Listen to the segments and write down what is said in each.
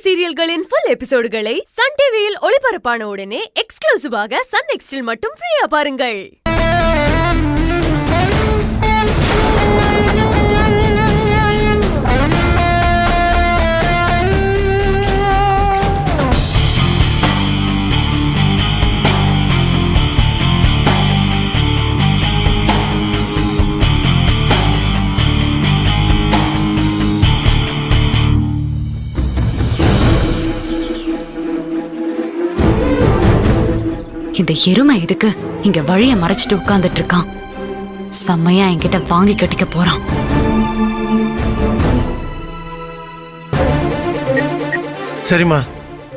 சீரியல்களின் full எபிசோடுகளை Sun டிவியில் ஒளிபரப்பான உடனே எக்ஸ்க்ளூசிவாக சன் நெக்ஸ்டில் மட்டும் ஃப்ரீயா பாருங்கள். இந்த எருமை இதுக்கு இங்க வழிய மறைச்சிட்டு உட்கார்ந்துட்டு இருக்கான். செம்மையா என்கிட்ட வாங்கி கட்டிக்க போறான். சரிம்மா,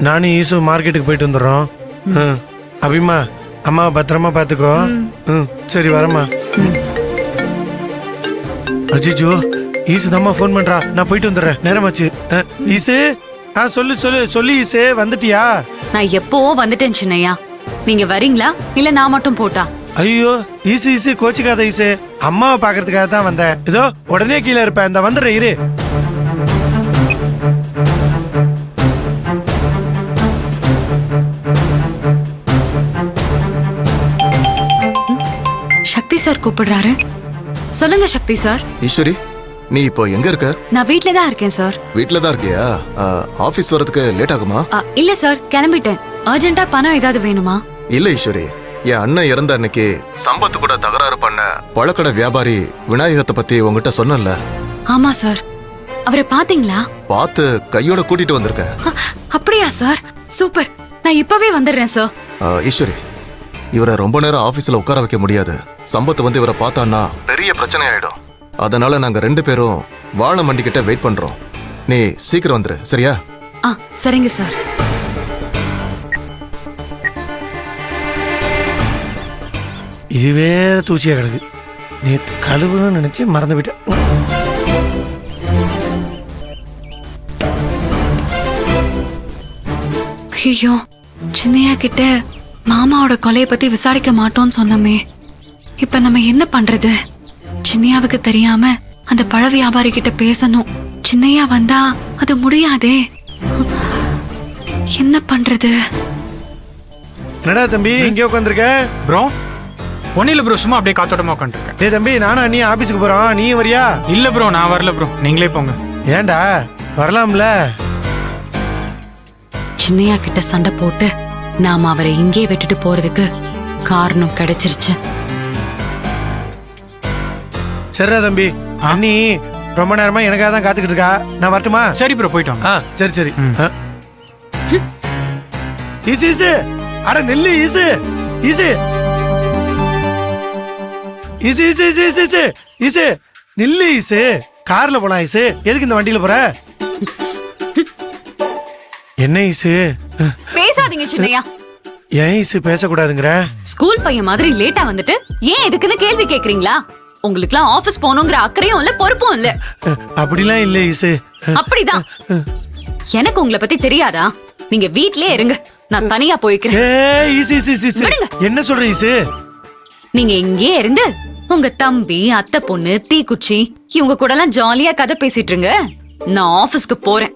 நானும் ஈசு மார்க்கெட்டுக்கு போயிட்டு வந்துடுறோம். அபிமா, அம்மாவை பத்திரமா பாத்துக்கோ. சரி வரமா. அஜிஜோ, ஈசு தாம்மா போன் பண்றா. நான் போயிட்டு வந்துடுறேன், நேரமாச்சு. ஈசு, சொல்லு சொல்லு சொல்லு ஈசு, வந்துட்டியா? நான் எப்பவோ வந்துட்டேன் சின்னையா. நீங்க வரீங்களா இல்ல நான் மட்டும் போட்டா? ஐயோ ஈசு ஈசு கோச்சிக்காத ஈசு, அம்மாவை பாக்குறதுக்காக தான் வந்தேன். இதோ உடனே கீழே இருப்பேன், இந்த வந்துடுறேன் இரு. சக்தி சார் கூப்பிடுறாரு. சொல்லுங்க சக்தி சார். ஈஸ்வரி, நீ இப்போ எங்க இருக்க? நான் வீட்ல தான் இருக்கேன் சார். வீட்ல தான் இருக்கியா? ஆபீஸ் வரதுக்கு லேட் ஆகுமா? இல்ல சார், கிளம்பிட்டேன். அர்ஜென்ட்டா பணம் ஏதாவது வேணுமா? இல்ல ஈஸ்வரி, என் அண்ணன் இறந்த அன்னைக்கு சம்பத்து கூட தகராறு பண்ண பழக்கடை வியாபாரி விநாயகத்தை பத்தி உங்ககிட்ட சொன்னல. ஆமா சார். அவரை பாத்தீங்களா? பார்த்து கையோட கூட்டிட்டு வந்திருக்கேன். அப்படியா சார்? சூப்பர், நான் இப்பவே வந்துடுறேன் சார். ஈஸ்வரி, இவரை ரொம்ப நேரம் ஆபீஸ்ல உட்கார வைக்க முடியாது. சம்பத்து வந்து இவரை பார்த்தான்னா பெரிய பிரச்சனை ஆயிடும். அதனால நாங்க 2 பேரும் வாழை மண்டி கிட்ட வெயிட் பண்றோம். நீ சீக்கிரம் வந்துரு, சரியா? சரிங்க சார். இது வேற தூச்சியா கிடக்கு. நேற்று கழுவுன்னு நினைச்சு மறந்து விட்டேன். ஐயோ, சின்னையா கிட்ட மாமாவோட கொலையை பத்தி விசாரிக்க மாட்டோம்னு சொன்னமே. இப்ப நம்ம என்ன பண்றது? சின்னையாவுக்கு தெரியாம அந்த பழ வியாபாரி கிட்ட பேசணும். சின்னையா வந்தா அது முடியாதே. என்ன பண்றது? என்னடா தம்பி இங்கே உட்காந்துருக்க? ப்ரோ ஒன்னும் இல்ல ப்ரோ, சும்மா அப்படியே காத்தோட்டமா உட்காந்துருக்கேன். டேய் தம்பி, நானும் நீ ஆபீஸுக்கு போறோம், நீ வரியா? இல்ல ப்ரோ, நான் வரல ப்ரோ, நீங்களே போங்க. ஏன்டா வரலாம்ல? சின்னையா கிட்ட சண்டை போட்டு நாம அவரை இங்கே விட்டுட்டு போறதுக்கு காரணம் கிடைச்சிருச்சு. சரிடா தம்பி, அண்ணி ரொம்ப நேரமா எனக்காக தான் காத்துக்கிட்டு இருக்கா. நான் வரட்டுமா? சரி ப்ரோ, போயிட்டு வாங்க. சரி சரி. ஈசு ஈசு, அட நெல்லு ஈசு ஈசு ஈசு ஈசு ஈசு ஈசு ஈசு ஈசு நெல்லு ஈசு. கார்ல போலாம் ஈசு, எதுக்கு இந்த வண்டியில போற? என்ன ஈசு? பேசாதீங்க சின்னையா. ஏன் ஈசு பேசக்கூடாதுங்கிற? ஸ்கூல் பையன் மாதிரி லேட்டா வந்துட்டு ஏன் எதுக்குன்னு கேள்வி கேக்குறீங்களா? உங்களுக்குலாம் ஆபீஸ் போகணுங்கிற அக்கறையும் இல்ல, பொறுப்பும் இல்ல. அப்படிலாம் இல்ல ஈசு. அப்படிதான். எனக்கு உங்களை பத்தி தெரியாதா? நீங்க வீட்லயே இருங்க, நான் தனியா போய்க்கிறேன். ஈசு ஈசு ஈசு, என்ன சொல்ற ஈசு? நீங்க இங்கே இருந்து உங்க தம்பி, அத்தை பொண்ணு, தீக்குச்சி இவங்க கூட எல்லாம் ஜாலியா கதை பேசிட்டு இருங்க. நான் ஆபீஸ்க்கு போறேன்.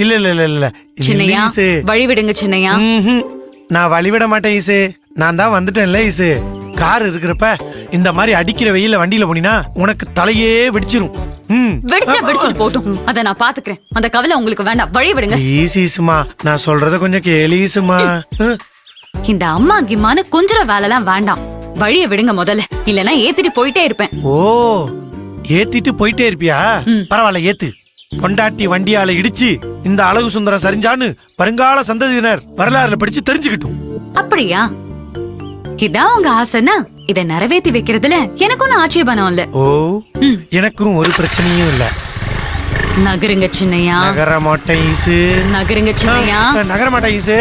இல்ல இல்ல இல்ல இல்ல சின்னையா, வழி விடுங்க சின்னையா. நான் வழிவிட மாட்டேன் ஈசு. நான் தான் வந்துட்டேன்ல ஈசு. கார் இருக்கிறப்ப இந்த மாதிரி அடிக்கிற வெயில வண்டியில போனீனா உனக்கு தலையே வெடிச்சிரும். வெடிச்சிட்டு போட்டும், அத நான் பாத்துக்கிறேன். அந்த கவலை உங்களுக்கு வேண்டாம், வழி விடுங்க. ஈசுமா, நான் சொல்றத கொஞ்சம் கேளு ஈசுமா. இந்த அம்மா கிம்மான கொஞ்சற வேலைலாம் வேண்டாம், வழிய விடுங்க முதல்ல. இல்லனா ஏத்திட்டு போயிட்டே இருப்பேன். ஓ, ஏத்திட்டு போயிட்டே இருப்பியா? பரவாயில்ல, ஏத்து. பொண்டாட்டி வண்டியால இடிச்சு இந்த அழகு சுந்தரம் சரிஞ்சான்னு வருங்கால சந்ததியினர் வரலாறுல படிச்சு தெரிஞ்சுக்கிட்டும். அப்படியா? இதான் உங்க ஆசைனா இதை நிறைவேற்றி வைக்கிறதுல எனக்கு ஒன்னும் ஆட்சேபனம் இல்ல. ஓ, எனக்கும் ஒரு பிரச்சனையும் இல்ல. நகருங்க சின்னையா. நகர மாட்டேன் ஈசு. நகருங்க சின்னையா. நகர மாட்டேன் ஈசு.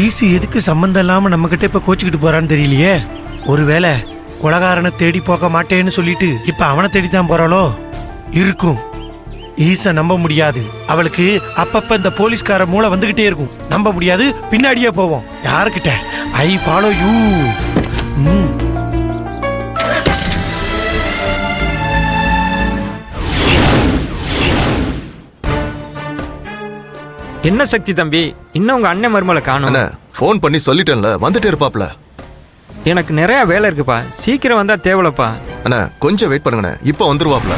ஈசி எதுக்கு சம்பந்தம் இல்லாம நம்ம கிட்ட இப்ப கோச்சுக்கிட்டு போறான்னு தெரியலையே. ஒருவேளை கொலகாரனை தேடி போக மாட்டேன்னு சொல்லிட்டு இப்ப அவனை தேடித்தான் போறாளோ இருக்கும். ஈச நம்ப முடியாது. அவளுக்கு அப்பப்ப இந்த போலீஸ்கார மூளை வந்துகிட்டே இருக்கும். நம்ப முடியாது, பின்னாடியே போவோம். யாருக்கிட்ட? I follow you. என்ன சக்தி தம்பி, இன்னும் உங்க அண்ணன் மருமலை காணும். அண்ணா ஃபோன் பண்ணி சொல்லிட்டேன்ல, வந்துட்டே இருப்பாப்ல. எனக்கு நிறைய வேலை இருக்குப்பா, சீக்கிரம் வந்தா தேவலப்பா. அண்ணா கொஞ்சம் வெயிட் பண்ணுங்கண்ணே, இப்போ வந்துருவாப்ல.